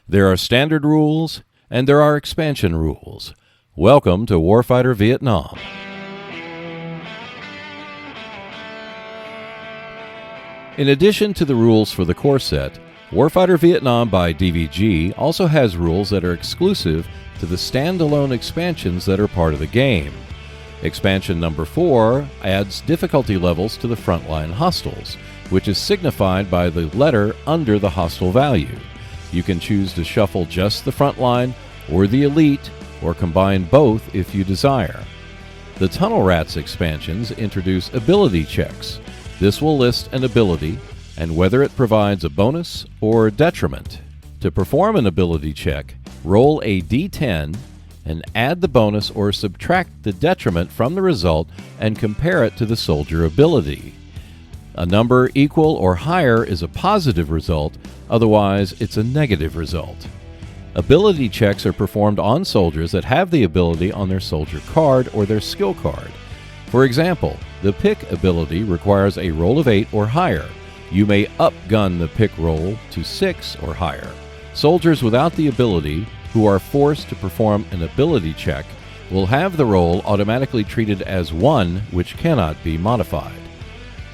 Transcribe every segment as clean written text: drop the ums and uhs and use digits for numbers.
There are standard rules, and there are expansion rules. Welcome to Warfighter Vietnam. In addition to the rules for the core set, Warfighter Vietnam by DVG also has rules that are exclusive to the standalone expansions that are part of the game. Expansion number 4 adds difficulty levels to the frontline hostiles, which is signified by the letter under the hostile value. You can choose to shuffle just the frontline or the elite, or combine both if you desire. The Tunnel Rats expansions introduce ability checks. This will list an ability and whether it provides a bonus or detriment. To perform an ability check, roll a d10 and add the bonus or subtract the detriment from the result and compare it to the soldier ability. A number equal or higher is a positive result, otherwise it's a negative result. Ability checks are performed on soldiers that have the ability on their soldier card or their skill card. For example, the pick ability requires a roll of 8 or higher. You may upgun the pick roll to 6 or higher. Soldiers without the ability, who are forced to perform an ability check, will have the roll automatically treated as 1, which cannot be modified.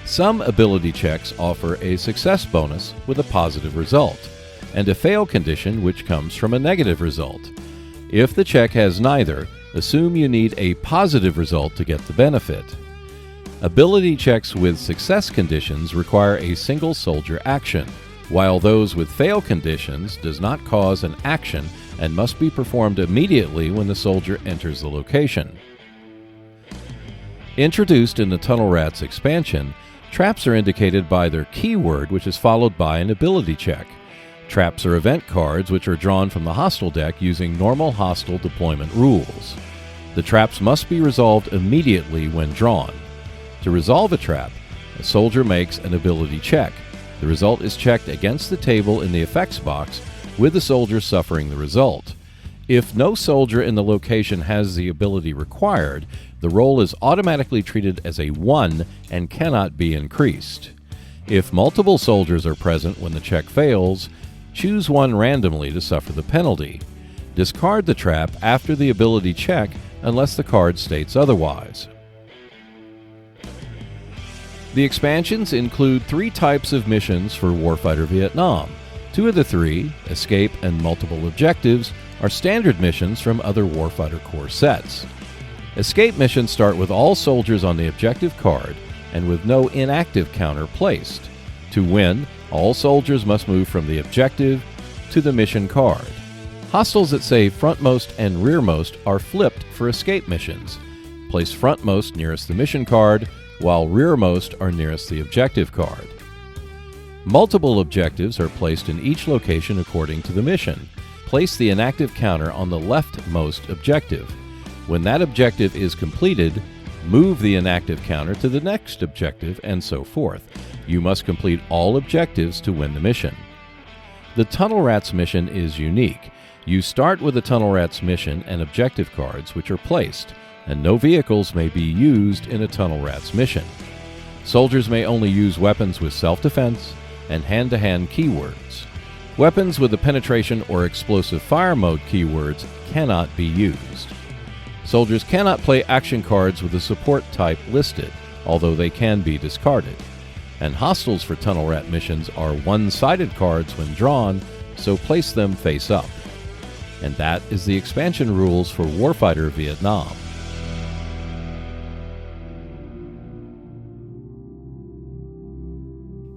Some ability checks offer a success bonus with a positive result, and a fail condition which comes from a negative result. If the check has neither, assume you need a positive result to get the benefit. Ability checks with success conditions require a single soldier action, while those with fail conditions does not cause an action and must be performed immediately when the soldier enters the location. Introduced in the Tunnel Rats expansion, traps are indicated by their keyword, which is followed by an ability check. Traps are event cards which are drawn from the hostile deck using normal hostile deployment rules. The traps must be resolved immediately when drawn. To resolve a trap, a soldier makes an ability check. The result is checked against the table in the effects box, with the soldier suffering the result. If no soldier in the location has the ability required, the roll is automatically treated as a 1 and cannot be increased. If multiple soldiers are present when the check fails, choose one randomly to suffer the penalty. Discard the trap after the ability check unless the card states otherwise. The expansions include 3 types of missions for Warfighter Vietnam. 2 of the 3, Escape and Multiple Objectives, are standard missions from other Warfighter core sets. Escape missions start with all soldiers on the objective card and with no inactive counter placed. To win, all soldiers must move from the objective to the mission card. Hostiles that say frontmost and rearmost are flipped for escape missions. Place frontmost nearest the mission card, while rearmost are nearest the objective card. Multiple objectives are placed in each location according to the mission. Place the inactive counter on the leftmost objective. When that objective is completed, move the inactive counter to the next objective, and so forth. You must complete all objectives to win the mission. The Tunnel Rats mission is unique. You start with the Tunnel Rats mission and objective cards which are placed, and no vehicles may be used in a Tunnel Rats mission. Soldiers may only use weapons with self-defense and hand-to-hand keywords. Weapons with the penetration or explosive fire mode keywords cannot be used. Soldiers cannot play action cards with the support type listed, although they can be discarded. And hostiles for Tunnel Rat missions are one-sided cards when drawn, so place them face up. And that is the expansion rules for Warfighter Vietnam.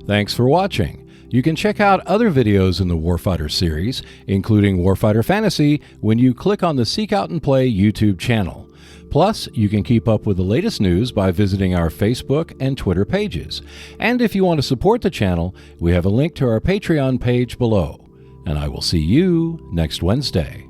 Thanks for watching. You can check out other videos in the Warfighter series, including Warfighter Fantasy, when you click on the Seek Out and Play YouTube channel. Plus, you can keep up with the latest news by visiting our Facebook and Twitter pages. And if you want to support the channel, we have a link to our Patreon page below. And I will see you next Wednesday.